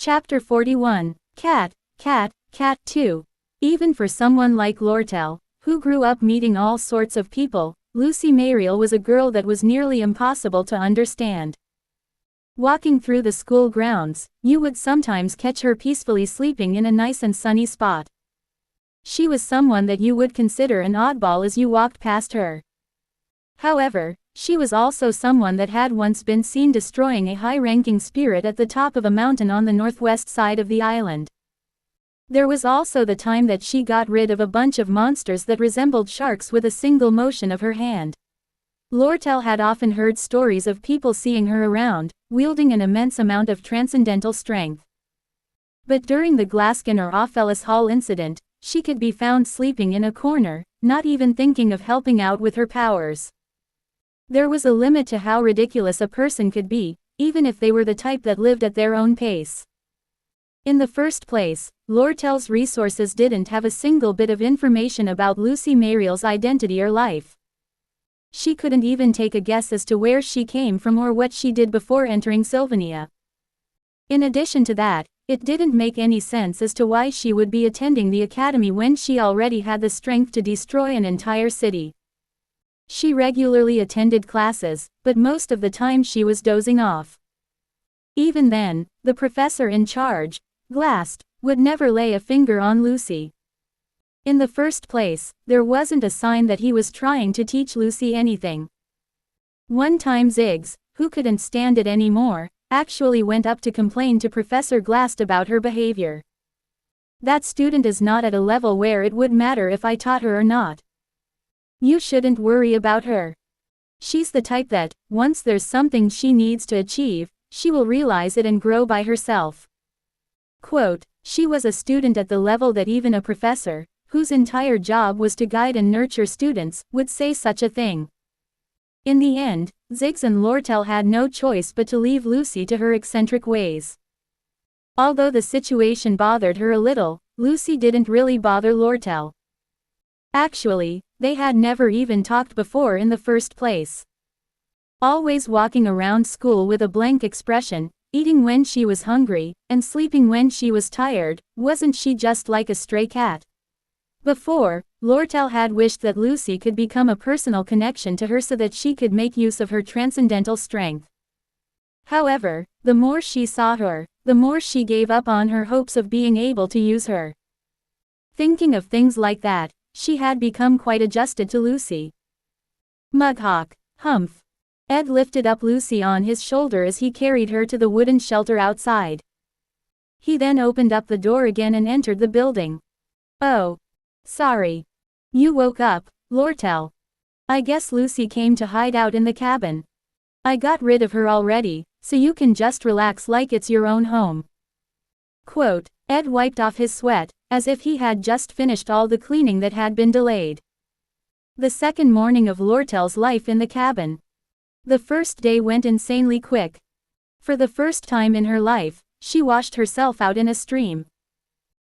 Chapter 41. Cat, Cat, Cat 2. Even for someone like Lortel, who grew up meeting all sorts of people, Lucy Mariel was a girl that was nearly impossible to understand. Walking through the school grounds, you would sometimes catch her peacefully sleeping in a nice and sunny spot. She was someone that you would consider an oddball as you walked past her. However, she was also someone that had once been seen destroying a high-ranking spirit at the top of a mountain on the northwest side of the island. There was also the time that she got rid of a bunch of monsters that resembled sharks with a single motion of her hand. Lortel had often heard stories of people seeing her around, wielding an immense amount of transcendental strength. But during the Glaskin or Ophelis Hall incident, she could be found sleeping in a corner, not even thinking of helping out with her powers. There was a limit to how ridiculous a person could be, even if they were the type that lived at their own pace. In the first place, Lortel's resources didn't have a single bit of information about Lucy Mariel's identity or life. She couldn't even take a guess as to where she came from or what she did before entering Sylvania. In addition to that, it didn't make any sense as to why she would be attending the academy when she already had the strength to destroy an entire city. She regularly attended classes, but most of the time she was dozing off. Even then, the professor in charge, Glast, would never lay a finger on Lucy. In the first place, there wasn't a sign that he was trying to teach Lucy anything. One time Ziggs, who couldn't stand it anymore, actually went up to complain to Professor Glast about her behavior. That student is not at a level where it would matter if I taught her or not. You shouldn't worry about her. She's the type that, once there's something she needs to achieve, she will realize it and grow by herself. Quote, she was a student at the level that even a professor, whose entire job was to guide and nurture students, would say such a thing. In the end, Ziggs and Lortel had no choice but to leave Lucy to her eccentric ways. Although the situation bothered her a little, Lucy didn't really bother Lortel. Actually, they had never even talked before in the first place. Always walking around school with a blank expression, eating when she was hungry, and sleeping when she was tired, wasn't she just like a stray cat? Before, Lortel had wished that Lucy could become a personal connection to her so that she could make use of her transcendental strength. However, the more she saw her, the more she gave up on her hopes of being able to use her. Thinking of things like that, she had become quite adjusted to Lucy. Mughawk, humph. Ed lifted up Lucy on his shoulder as he carried her to the wooden shelter outside. He then opened up the door again and entered the building. Oh. Sorry. You woke up, Lortel. I guess Lucy came to hide out in the cabin. I got rid of her already, so you can just relax like it's your own home. Quote, Ed wiped off his sweat, as if he had just finished all the cleaning that had been delayed. The second morning of Lortel's life in the cabin. The first day went insanely quick. For the first time in her life, she washed herself out in a stream.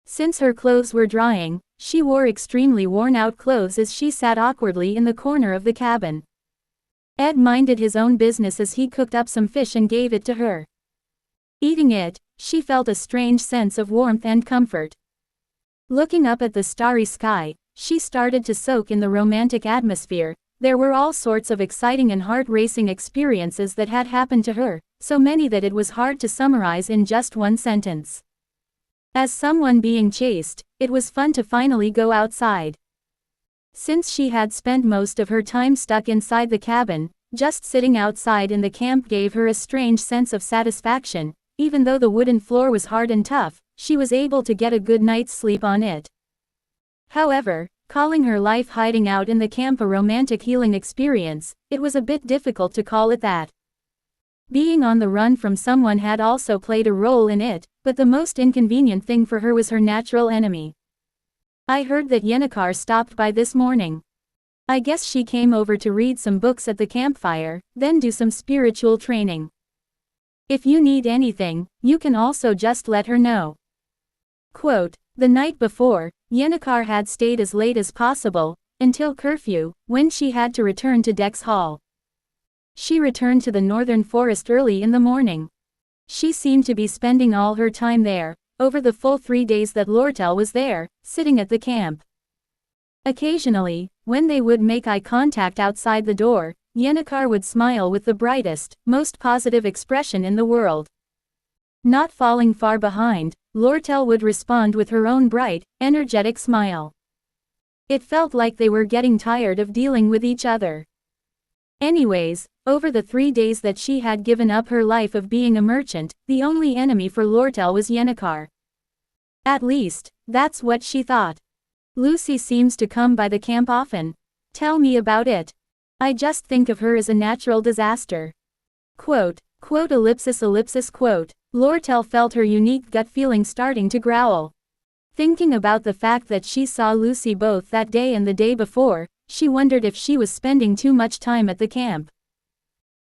Since her clothes were drying, she wore extremely worn-out clothes as she sat awkwardly in the corner of the cabin. Ed minded his own business as he cooked up some fish and gave it to her. Eating it, she felt a strange sense of warmth and comfort. Looking up at the starry sky, she started to soak in the romantic atmosphere. There were all sorts of exciting and heart-racing experiences that had happened to her, so many that it was hard to summarize in just one sentence. As someone being chased, it was fun to finally go outside. Since she had spent most of her time stuck inside the cabin, just sitting outside in the camp gave her a strange sense of satisfaction. Even though the wooden floor was hard and tough, she was able to get a good night's sleep on it. However, calling her life hiding out in the camp a romantic healing experience, it was a bit difficult to call it that. Being on the run from someone had also played a role in it, but the most inconvenient thing for her was her natural enemy. I heard that Yennecar stopped by this morning. I guess she came over to read some books at the campfire, then do some spiritual training. If you need anything, you can also just let her know. Quote, the night before, Yennecar had stayed as late as possible, until curfew, when she had to return to Dex Hall. She returned to the northern forest early in the morning. She seemed to be spending all her time there, over the full 3 days that Lortel was there, sitting at the camp. Occasionally, when they would make eye contact outside the door, Yennecar would smile with the brightest, most positive expression in the world. Not falling far behind, Lortel would respond with her own bright, energetic smile. It felt like they were getting tired of dealing with each other. Anyways, over the 3 days that she had given up her life of being a merchant, the only enemy for Lortel was Yennecar. At least, that's what she thought. Lucy seems to come by the camp often. Tell me about it. I just think of her as a natural disaster. Quote, quote ellipsis ellipsis quote. Lortel felt her unique gut feeling starting to growl. Thinking about the fact that she saw Lucy both that day and the day before, she wondered if she was spending too much time at the camp.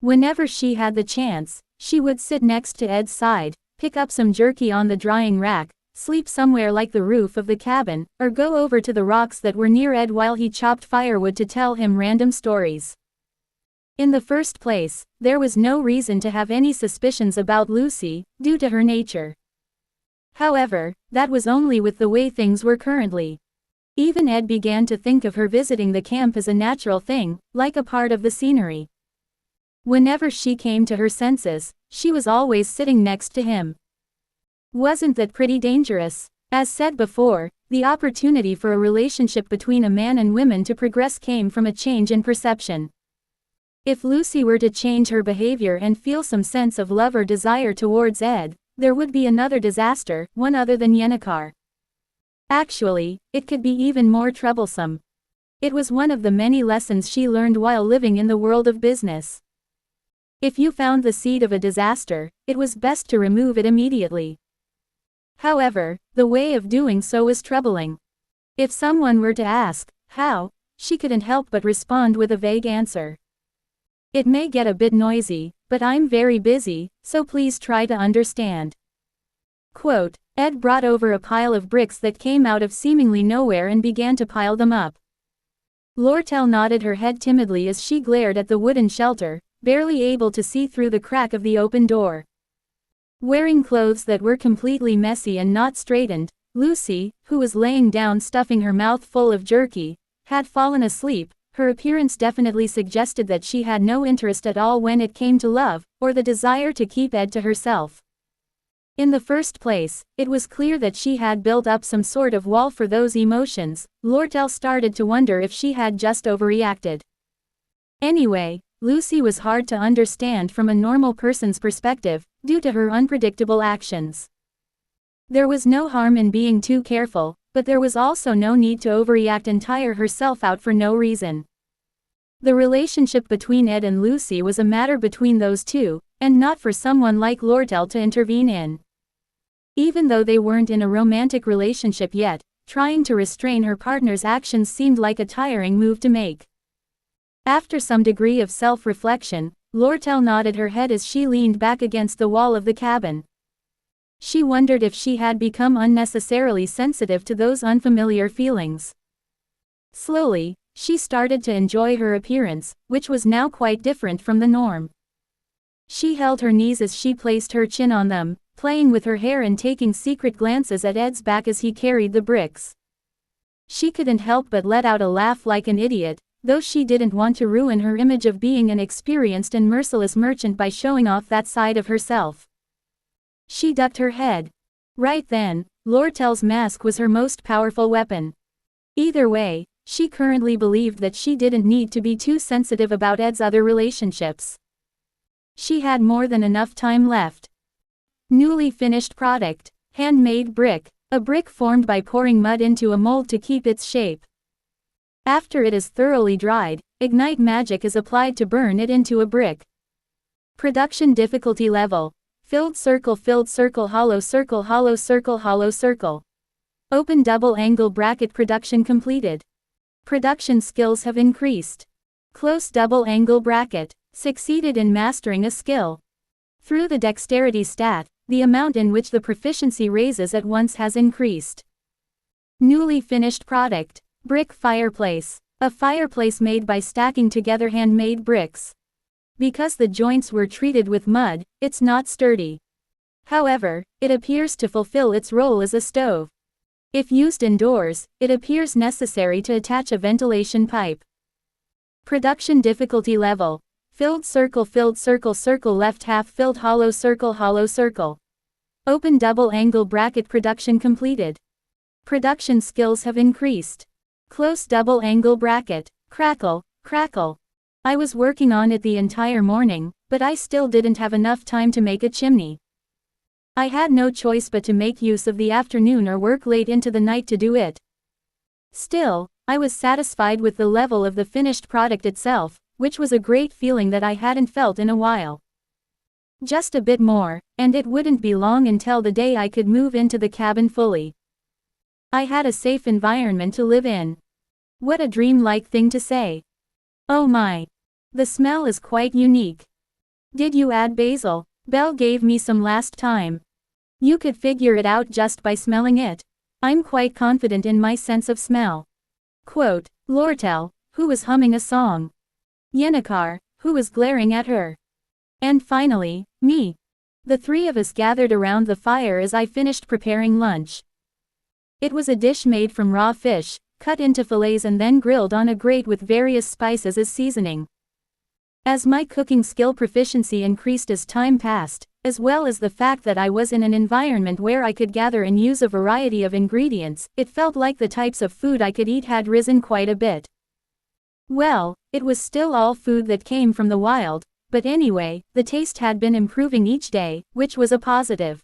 Whenever she had the chance, she would sit next to Ed's side, pick up some jerky on the drying rack, sleep somewhere like the roof of the cabin, or go over to the rocks that were near Ed while he chopped firewood to tell him random stories. In the first place, there was no reason to have any suspicions about Lucy, due to her nature. However, that was only with the way things were currently. Even Ed began to think of her visiting the camp as a natural thing, like a part of the scenery. Whenever she came to her senses, she was always sitting next to him. Wasn't that pretty dangerous? As said before, the opportunity for a relationship between a man and woman to progress came from a change in perception. If Lucy were to change her behavior and feel some sense of love or desire towards Ed, there would be another disaster, one other than Yennecar. Actually, it could be even more troublesome. It was one of the many lessons she learned while living in the world of business. If you found the seed of a disaster, it was best to remove it immediately. However, the way of doing so was troubling. If someone were to ask, how, she couldn't help but respond with a vague answer. It may get a bit noisy, but I'm very busy, so please try to understand. Quote, Ed brought over a pile of bricks that came out of seemingly nowhere and began to pile them up. Lortel nodded her head timidly as she glared at the wooden shelter, barely able to see through the crack of the open door. Wearing clothes that were completely messy and not straightened, Lucy, who was laying down stuffing her mouth full of jerky, had fallen asleep. Her appearance definitely suggested that she had no interest at all when it came to love, or the desire to keep Ed to herself. In the first place, it was clear that she had built up some sort of wall for those emotions. Lortel started to wonder if she had just overreacted. Anyway, Lucy was hard to understand from a normal person's perspective, due to her unpredictable actions. There was no harm in being too careful, but there was also no need to overreact and tire herself out for no reason. The relationship between Ed and Lucy was a matter between those two, and not for someone like Lortel to intervene in. Even though they weren't in a romantic relationship yet, trying to restrain her partner's actions seemed like a tiring move to make. After some degree of self-reflection, Lortel nodded her head as she leaned back against the wall of the cabin. She wondered if she had become unnecessarily sensitive to those unfamiliar feelings. Slowly, she started to enjoy her appearance, which was now quite different from the norm. She held her knees as she placed her chin on them, playing with her hair and taking secret glances at Ed's back as he carried the bricks. She couldn't help but let out a laugh like an idiot, though she didn't want to ruin her image of being an experienced and merciless merchant by showing off that side of herself. She ducked her head. Right then, Lortel's mask was her most powerful weapon. Either way, she currently believed that she didn't need to be too sensitive about Ed's other relationships. She had more than enough time left. Newly finished product. Handmade brick. A brick formed by pouring mud into a mold to keep its shape. After it is thoroughly dried, ignite magic is applied to burn it into a brick. Production difficulty level. Filled circle, hollow circle, hollow circle, hollow circle. Open double angle bracket. Production completed. Production skills have increased. Close double angle bracket. Succeeded in mastering a skill. Through the dexterity stat, the amount in which the proficiency raises at once has increased. Newly finished product. Brick fireplace. A fireplace made by stacking together handmade bricks. Because the joints were treated with mud, it's not sturdy. However, it appears to fulfill its role as a stove. If used indoors, it appears necessary to attach a ventilation pipe. Production difficulty level. Filled circle, circle left half filled, hollow circle. Open double angle bracket, production completed. Production skills have increased. Close double angle bracket, crackle. I was working on it the entire morning, but I still didn't have enough time to make a chimney. I had no choice but to make use of the afternoon or work late into the night to do it. Still, I was satisfied with the level of the finished product itself, which was a great feeling that I hadn't felt in a while. Just a bit more, and it wouldn't be long until the day I could move into the cabin fully. I had a safe environment to live in. What a dream-like thing to say. Oh my. The smell is quite unique. Did you add basil? Belle gave me some last time. You could figure it out just by smelling it. I'm quite confident in my sense of smell. Quote, Lortel, who was humming a song. Yennecar, who was glaring at her. And finally, me. The three of us gathered around the fire as I finished preparing lunch. It was a dish made from raw fish, cut into fillets and then grilled on a grate with various spices as seasoning. As my cooking skill proficiency increased as time passed, as well as the fact that I was in an environment where I could gather and use a variety of ingredients, it felt like the types of food I could eat had risen quite a bit. Well, it was still all food that came from the wild, but anyway, the taste had been improving each day, which was a positive.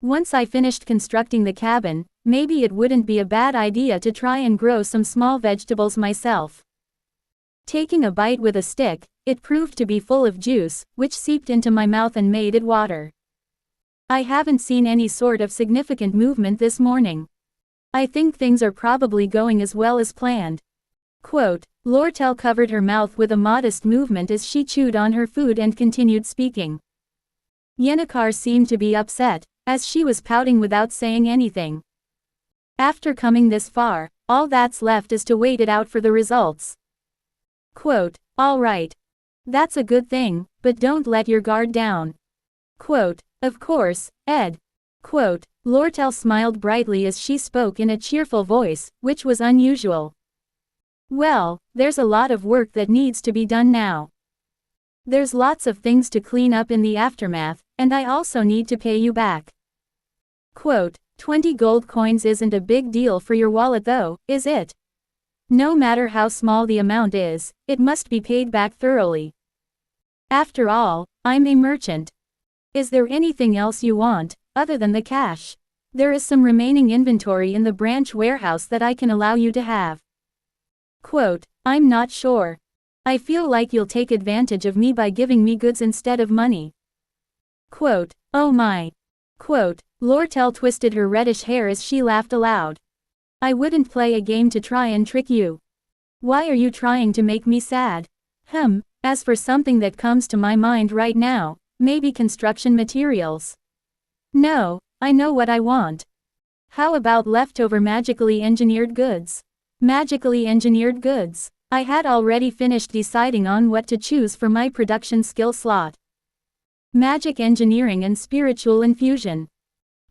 Once I finished constructing the cabin, maybe it wouldn't be a bad idea to try and grow some small vegetables myself. Taking a bite with a stick, it proved to be full of juice, which seeped into my mouth and made it water. I haven't seen any sort of significant movement this morning. I think things are probably going as well as planned. Quote, Lortel covered her mouth with a modest movement as she chewed on her food and continued speaking. Yennecar seemed to be upset, as she was pouting without saying anything. After coming this far, all that's left is to wait it out for the results. Quote, all right. That's a good thing, but don't let your guard down. Quote, of course, Ed. Quote, Lortel smiled brightly as she spoke in a cheerful voice, which was unusual. Well, there's a lot of work that needs to be done now. There's lots of things to clean up in the aftermath, and I also need to pay you back. Quote, 20 gold coins isn't a big deal for your wallet though, is it? No matter how small the amount is, it must be paid back thoroughly. After all, I'm a merchant. Is there anything else you want, other than the cash? There is some remaining inventory in the branch warehouse that I can allow you to have. Quote, I'm not sure. I feel like you'll take advantage of me by giving me goods instead of money. Quote, oh my. Quote, Lortel twisted her reddish hair as she laughed aloud. I wouldn't play a game to try and trick you. Why are you trying to make me sad? As for something that comes to my mind right now, maybe construction materials. No, I know what I want. How about leftover magically engineered goods? Magically engineered goods. I had already finished deciding on what to choose for my production skill slot. Magic engineering and spiritual infusion.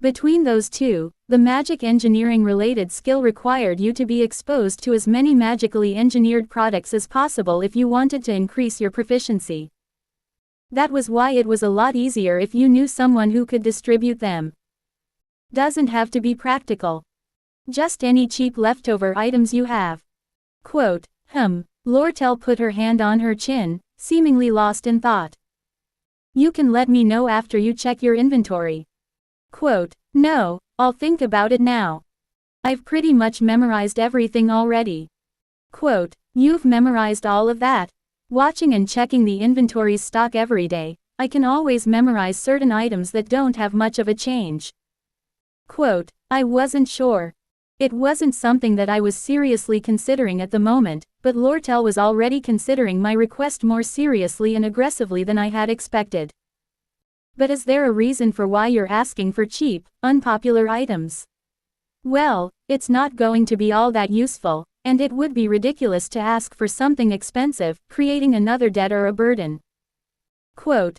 Between those two, the magic engineering related skill required you to be exposed to as many magically engineered products as possible if you wanted to increase your proficiency. That was why it was a lot easier if you knew someone who could distribute them. Doesn't have to be practical. Just any cheap leftover items you have. Quote, Lortel put her hand on her chin, seemingly lost in thought. You can let me know after you check your inventory. Quote, no, I'll think about it now. I've pretty much memorized everything already. Quote, you've memorized all of that? Watching and checking the inventory's stock every day, I can always memorize certain items that don't have much of a change. Quote, I wasn't sure. It wasn't something that I was seriously considering at the moment, but Lortel was already considering my request more seriously and aggressively than I had expected. But is there a reason for why you're asking for cheap, unpopular items? Well, it's not going to be all that useful, and it would be ridiculous to ask for something expensive, creating another debt or a burden. Quote,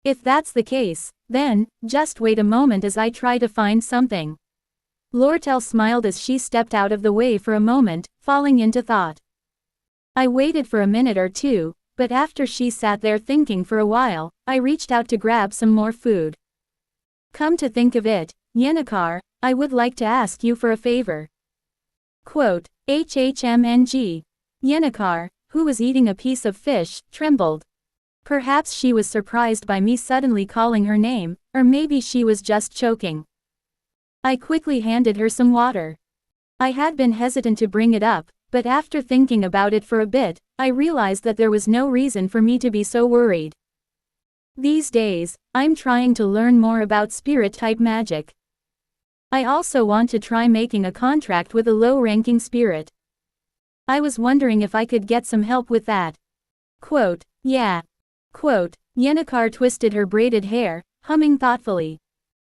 If that's the case, then, just wait a moment as I try to find something. Lortel smiled as she stepped out of the way for a moment, falling into thought. I waited for a minute or two, but after she sat there thinking for a while, I reached out to grab some more food. Come to think of it, Yennecar, I would like to ask you for a favor. Quote, HHMNG. Yennecar, who was eating a piece of fish, trembled. Perhaps she was surprised by me suddenly calling her name, or maybe she was just choking. I quickly handed her some water. I had been hesitant to bring it up, but after thinking about it for a bit, I realized that there was no reason for me to be so worried. These days, I'm trying to learn more about spirit-type magic. I also want to try making a contract with a low-ranking spirit. I was wondering if I could get some help with that. Quote, yeah. Quote, Yennecar twisted her braided hair, humming thoughtfully.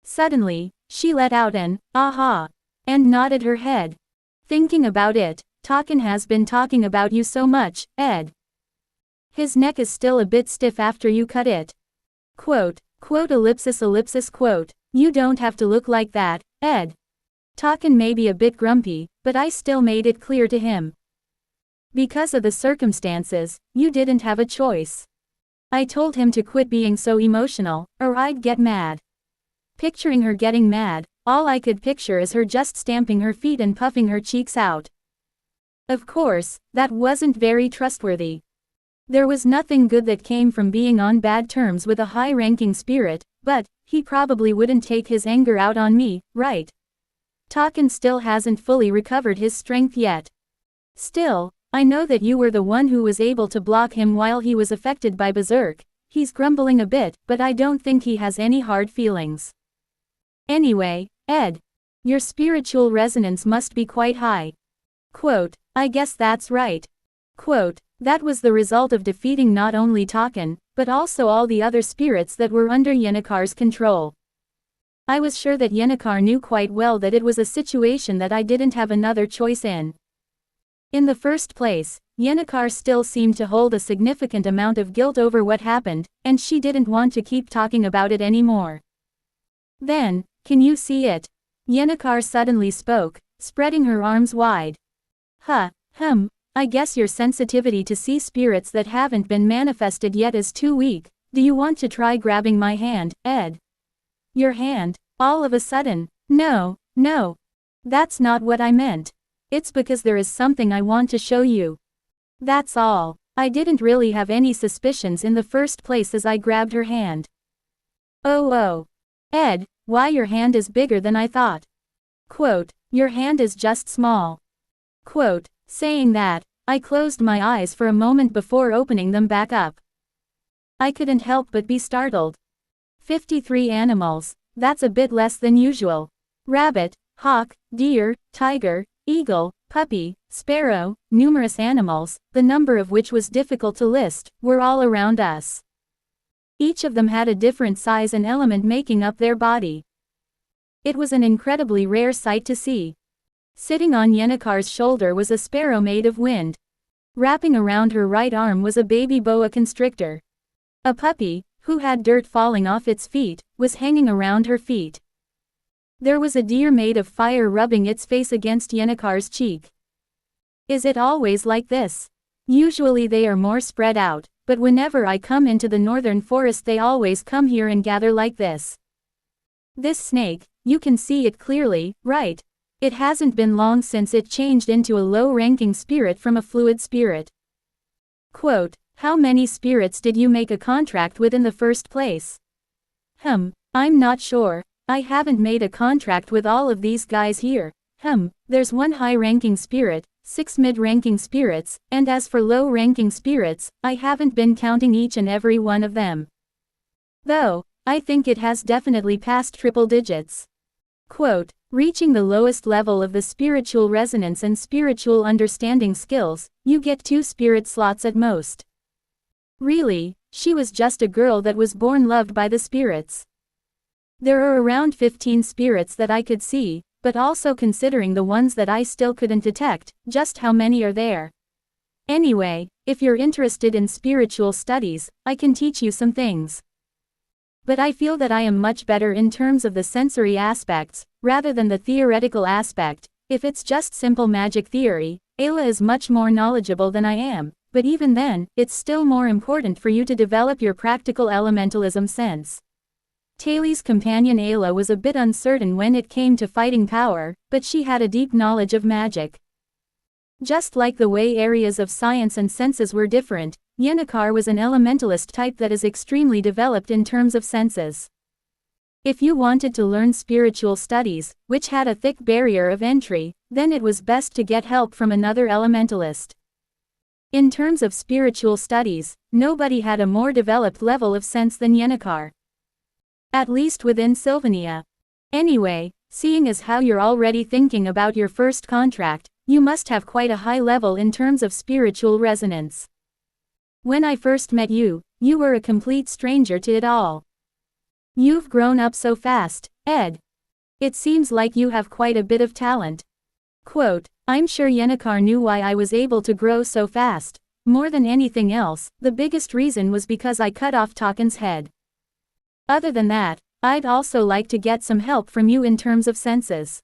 Suddenly, she let out an, aha, and nodded her head. Thinking about it, Talkin has been talking about you so much, Ed. His neck is still a bit stiff after you cut it. Quote, quote, you don't have to look like that, Ed. Talkin may be a bit grumpy, but I still made it clear to him. Because of the circumstances, you didn't have a choice. I told him to quit being so emotional, or I'd get mad. Picturing her getting mad, all I could picture is her just stamping her feet and puffing her cheeks out. Of course, that wasn't very trustworthy. There was nothing good that came from being on bad terms with a high-ranking spirit, but he probably wouldn't take his anger out on me, right? Talkin still hasn't fully recovered his strength yet. Still, I know that you were the one who was able to block him while he was affected by Berserk. He's grumbling a bit, but I don't think he has any hard feelings. Anyway, Ed, your spiritual resonance must be quite high. Quote, I guess that's right. Quote, that was the result of defeating not only Talkin, but also all the other spirits that were under Yennecar's control. I was sure that Yennecar knew quite well that it was a situation that I didn't have another choice in. In the first place, Yennecar still seemed to hold a significant amount of guilt over what happened, and she didn't want to keep talking about it anymore. Then, can you see it? Yennecar suddenly spoke, spreading her arms wide. I guess your sensitivity to see spirits that haven't been manifested yet is too weak. Do you want to try grabbing my hand, Ed? Your hand? All of a sudden? No. That's not what I meant. It's because there is something I want to show you. That's all. I didn't really have any suspicions in the first place as I grabbed her hand. Oh. Ed, why your hand is bigger than I thought. Quote, your hand is just small. Quote, saying that, I closed my eyes for a moment before opening them back up. I couldn't help but be startled. 53 animals, that's a bit less than usual. Rabbit, hawk, deer, tiger, eagle, puppy, sparrow, numerous animals, the number of which was difficult to list, were all around us. Each of them had a different size and element making up their body. It was an incredibly rare sight to see. Sitting on Yennecar's shoulder was a sparrow made of wind. Wrapping around her right arm was a baby boa constrictor. A puppy, who had dirt falling off its feet, was hanging around her feet. There was a deer made of fire rubbing its face against Yennecar's cheek. Is it always like this? Usually they are more spread out, but whenever I come into the northern forest they always come here and gather like this. This snake, you can see it clearly, right? It hasn't been long since it changed into a low-ranking spirit from a fluid spirit. Quote, how many spirits did you make a contract with in the first place? I'm not sure. I haven't made a contract with all of these guys here. There's one high-ranking spirit, 6 mid-ranking spirits, and as for low-ranking spirits, I haven't been counting each and every one of them. Though, I think it has definitely passed triple digits. Quote, reaching the lowest level of the spiritual resonance and spiritual understanding skills, you get 2 spirit slots at most. Really, she was just a girl that was born loved by the spirits. There are around 15 spirits that I could see, but also considering the ones that I still couldn't detect, just how many are there? Anyway, if you're interested in spiritual studies, I can teach you some things. But I feel that I am much better in terms of the sensory aspects, rather than the theoretical aspect. If it's just simple magic theory, Ayla is much more knowledgeable than I am, but even then, it's still more important for you to develop your practical elementalism sense. Taylor's companion Ayla was a bit uncertain when it came to fighting power, but she had a deep knowledge of magic. Just like the way areas of science and senses were different, Yennecar was an elementalist type that is extremely developed in terms of senses. If you wanted to learn spiritual studies, which had a thick barrier of entry, then it was best to get help from another elementalist. In terms of spiritual studies, nobody had a more developed level of sense than Yennecar. At least within Sylvania. Anyway, seeing as how you're already thinking about your first contract, you must have quite a high level in terms of spiritual resonance. When I first met you, you were a complete stranger to it all. You've grown up so fast, Ed. It seems like you have quite a bit of talent. Quote, I'm sure Yennecar knew why I was able to grow so fast. More than anything else, the biggest reason was because I cut off Toccan's head. Other than that, I'd also like to get some help from you in terms of senses.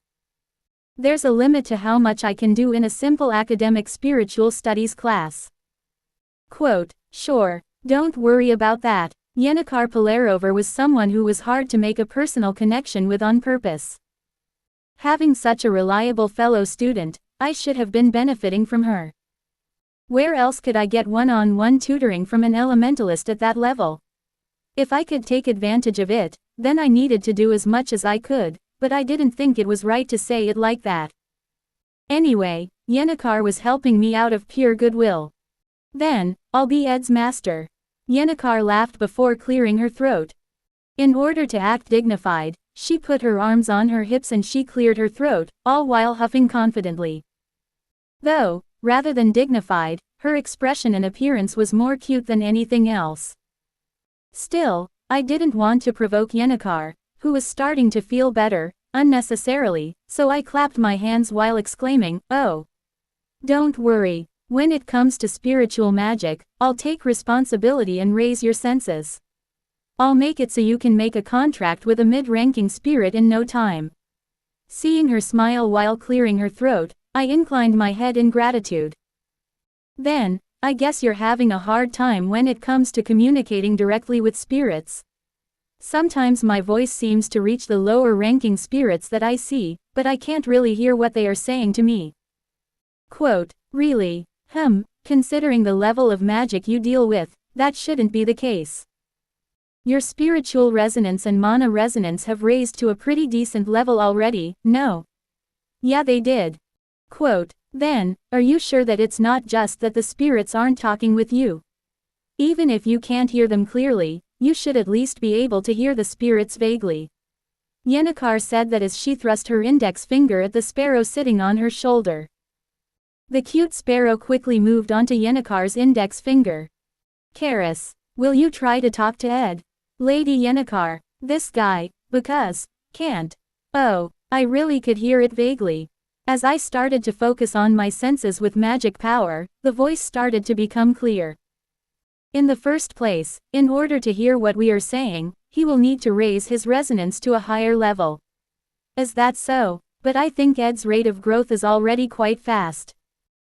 There's a limit to how much I can do in a simple academic spiritual studies class. Quote, sure, don't worry about that. Yennecar Polarover was someone who was hard to make a personal connection with on purpose. Having such a reliable fellow student, I should have been benefiting from her. Where else could I get one-on-one tutoring from an elementalist at that level? If I could take advantage of it, then I needed to do as much as I could, but I didn't think it was right to say it like that. Anyway, Yennecar was helping me out of pure goodwill. Then, I'll be Ed's master. Yennecar laughed before clearing her throat. In order to act dignified, she put her arms on her hips and she cleared her throat, all while huffing confidently. Though, rather than dignified, her expression and appearance was more cute than anything else. Still, I didn't want to provoke Yennecar, who was starting to feel better, unnecessarily, so I clapped my hands while exclaiming, oh. Don't worry, when it comes to spiritual magic, I'll take responsibility and raise your senses. I'll make it so you can make a contract with a mid-ranking spirit in no time. Seeing her smile while clearing her throat, I inclined my head in gratitude. Then, I guess you're having a hard time when it comes to communicating directly with spirits. Sometimes my voice seems to reach the lower-ranking spirits that I see, but I can't really hear what they are saying to me. Quote, really? Considering the level of magic you deal with, that shouldn't be the case. Your spiritual resonance and mana resonance have raised to a pretty decent level already, no? Yeah, they did. Quote, then, are you sure that it's not just that the spirits aren't talking with you? Even if you can't hear them clearly, you should at least be able to hear the spirits vaguely. Yennecar said that as she thrust her index finger at the sparrow sitting on her shoulder. The cute sparrow quickly moved onto Yennecar's index finger. Karis, will you try to talk to Ed? Lady Yennecar, this guy, because, can't. Oh, I really could hear it vaguely. As I started to focus on my senses with magic power, the voice started to become clear. In the first place, in order to hear what we are saying, he will need to raise his resonance to a higher level. Is that so? But I think Ed's rate of growth is already quite fast.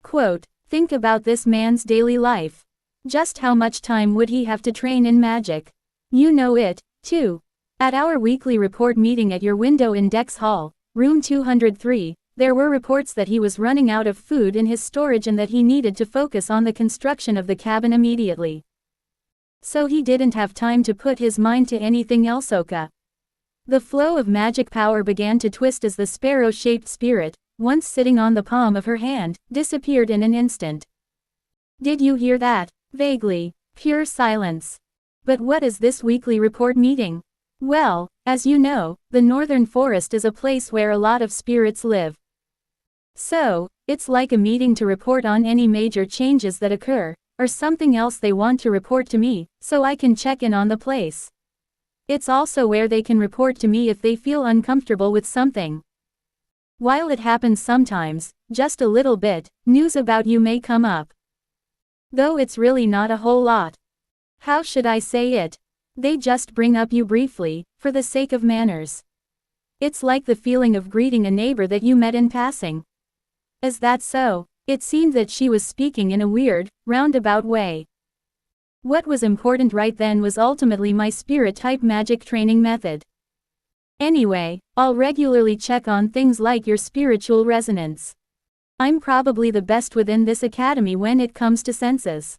Quote, think about this man's daily life. Just how much time would he have to train in magic? You know it, too. At our weekly report meeting at your window in Dex Hall, room 203, there were reports that he was running out of food in his storage and that he needed to focus on the construction of the cabin immediately. So he didn't have time to put his mind to anything else. Oka. The flow of magic power began to twist as the sparrow-shaped spirit, once sitting on the palm of her hand, disappeared in an instant. Did you hear that? Vaguely. Pure silence. But what is this weekly report meeting? Well, as you know, the Northern Forest is a place where a lot of spirits live. So, it's like a meeting to report on any major changes that occur, or something else they want to report to me, so I can check in on the place. It's also where they can report to me if they feel uncomfortable with something. While it happens sometimes, just a little bit, news about you may come up. Though it's really not a whole lot. How should I say it? They just bring up you briefly, for the sake of manners. It's like the feeling of greeting a neighbor that you met in passing. Is that so? It seemed that she was speaking in a weird, roundabout way. What was important right then was ultimately my spirit-type magic training method. Anyway, I'll regularly check on things like your spiritual resonance. I'm probably the best within this academy when it comes to senses.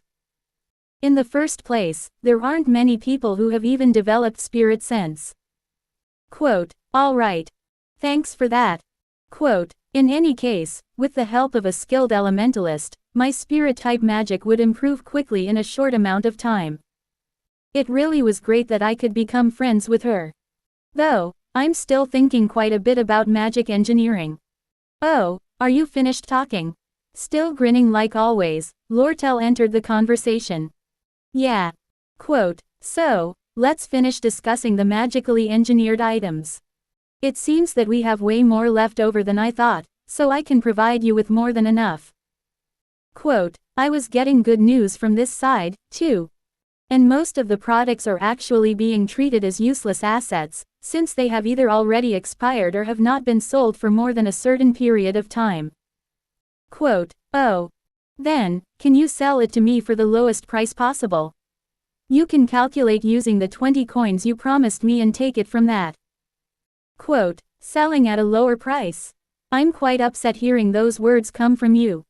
In the first place, there aren't many people who have even developed spirit sense. Quote, all right. Thanks for that. Quote, in any case, with the help of a skilled elementalist, my spirit-type magic would improve quickly in a short amount of time. It really was great that I could become friends with her. Though, I'm still thinking quite a bit about magic engineering. Oh, are you finished talking? Still grinning like always, Lortel entered the conversation. Yeah. Quote, so, let's finish discussing the magically engineered items. It seems that we have way more left over than I thought, so I can provide you with more than enough. Quote, I was getting good news from this side, too. And most of the products are actually being treated as useless assets, since they have either already expired or have not been sold for more than a certain period of time. Quote, oh. Then, can you sell it to me for the lowest price possible? You can calculate using the 20 coins you promised me and take it from that. Quote, selling at a lower price. I'm quite upset hearing those words come from you.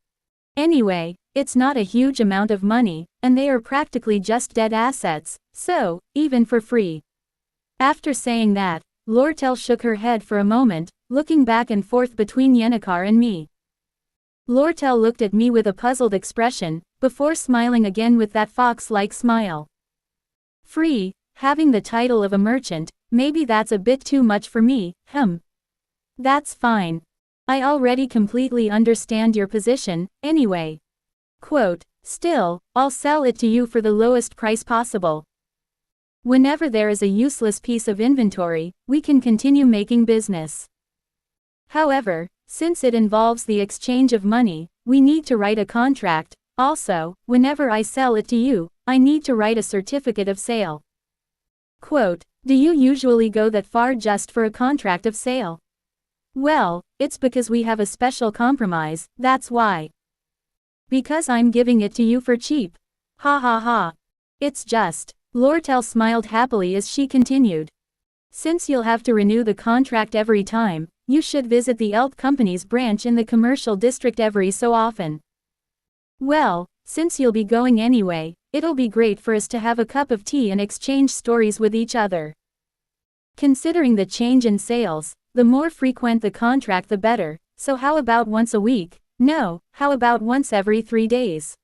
Anyway, it's not a huge amount of money, and they are practically just dead assets, so, even for free. After saying that, Lortel shook her head for a moment, looking back and forth between Yennecar and me. Lortel looked at me with a puzzled expression, before smiling again with that fox-like smile. Free, having the title of a merchant, maybe that's a bit too much for me, That's fine. I already completely understand your position, anyway. Quote, still, I'll sell it to you for the lowest price possible. Whenever there is a useless piece of inventory, we can continue making business. However, since it involves the exchange of money, we need to write a contract. Also, whenever I sell it to you, I need to write a certificate of sale. Quote, do you usually go that far just for a contract of sale? Well, it's because we have a special compromise, that's why. Because I'm giving it to you for cheap. Ha ha ha. It's just. Lortel smiled happily as she continued. Since you'll have to renew the contract every time, you should visit the Elk Company's branch in the commercial district every so often. Well, since you'll be going anyway, it'll be great for us to have a cup of tea and exchange stories with each other. Considering the change in sales, the more frequent the contract the better, so how about once a week? No, how about once every 3 days?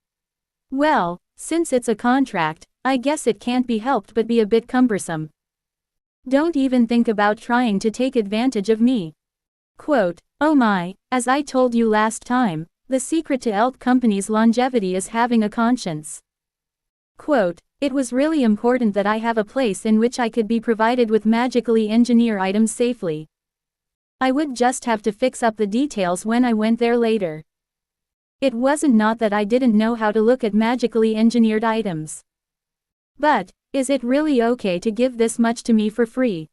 Well, since it's a contract, I guess it can't be helped but be a bit cumbersome. Don't even think about trying to take advantage of me. Quote, oh my, as I told you last time, the secret to Elk Company's longevity is having a conscience. Quote, it was really important that I have a place in which I could be provided with magically engineered items safely. I would just have to fix up the details when I went there later. It wasn't not that I didn't know how to look at magically engineered items. But, is it really okay to give this much to me for free?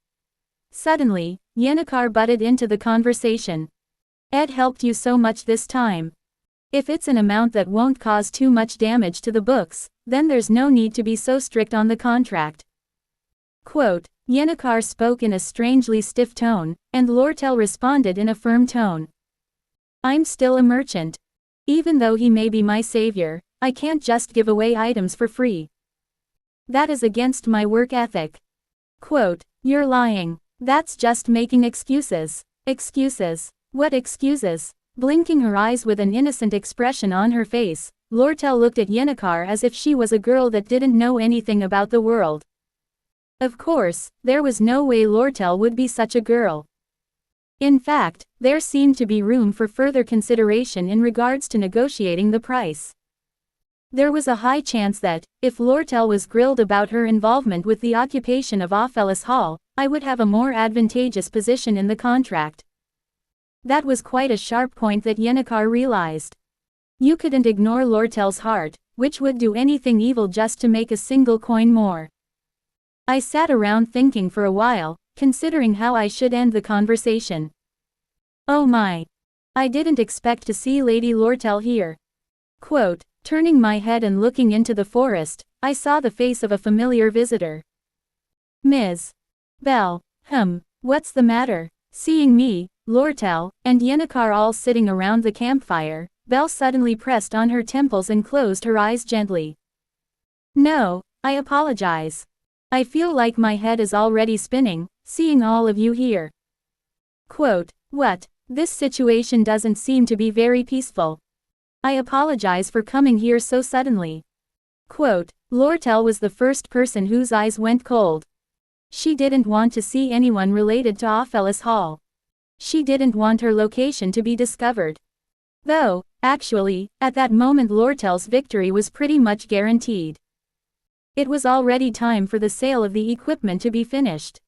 Suddenly, Yennecar butted into the conversation. Ed helped you so much this time. If it's an amount that won't cause too much damage to the books, then there's no need to be so strict on the contract. Quote, Yennecar spoke in a strangely stiff tone, and Lortel responded in a firm tone. I'm still a merchant. Even though he may be my savior, I can't just give away items for free. That is against my work ethic. Quote, you're lying. That's just making excuses. Excuses? What excuses? Blinking her eyes with an innocent expression on her face, Lortel looked at Yennecar as if she was a girl that didn't know anything about the world. Of course, there was no way Lortel would be such a girl. In fact, there seemed to be room for further consideration in regards to negotiating the price. There was a high chance that, if Lortel was grilled about her involvement with the occupation of Ophelis Hall, I would have a more advantageous position in the contract. That was quite a sharp point that Yennecar realized. You couldn't ignore Lortel's heart, which would do anything evil just to make a single coin more. I sat around thinking for a while, considering how I should end the conversation. Oh my! I didn't expect to see Lady Lortel here. Quote, turning my head and looking into the forest, I saw the face of a familiar visitor. Ms. Bell, what's the matter? Seeing me, Lortel, and Yennecar all sitting around the campfire, Belle suddenly pressed on her temples and closed her eyes gently. No, I apologize. I feel like my head is already spinning, seeing all of you here. Quote, what? This situation doesn't seem to be very peaceful. I apologize for coming here so suddenly. Quote, Lortel was the first person whose eyes went cold. She didn't want to see anyone related to Ophelis Hall. She didn't want her location to be discovered. Though, actually, at that moment Lortel's victory was pretty much guaranteed. It was already time for the sale of the equipment to be finished.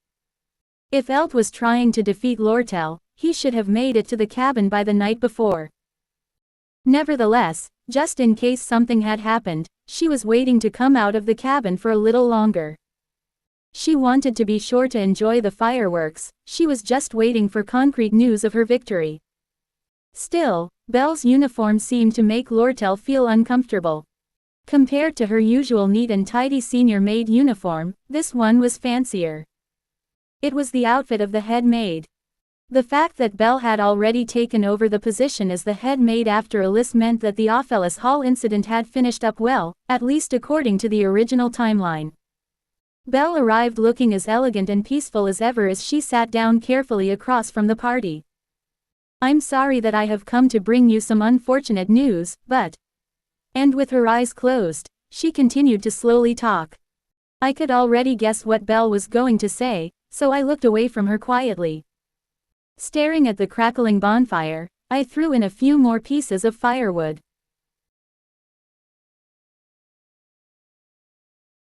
If Elt was trying to defeat Lortel, he should have made it to the cabin by the night before. Nevertheless, just in case something had happened, she was waiting to come out of the cabin for a little longer. She wanted to be sure to enjoy the fireworks, she was just waiting for concrete news of her victory. Still, Belle's uniform seemed to make Lortel feel uncomfortable. Compared to her usual neat and tidy senior maid uniform, this one was fancier. It was the outfit of the head maid. The fact that Belle had already taken over the position as the head maid after Alice meant that the Ophelis Hall incident had finished up well, at least according to the original timeline. Belle arrived looking as elegant and peaceful as ever as she sat down carefully across from the party. I'm sorry that I have come to bring you some unfortunate news, but... And with her eyes closed, she continued to slowly talk. I could already guess what Belle was going to say, so I looked away from her quietly. Staring at the crackling bonfire, I threw in a few more pieces of firewood.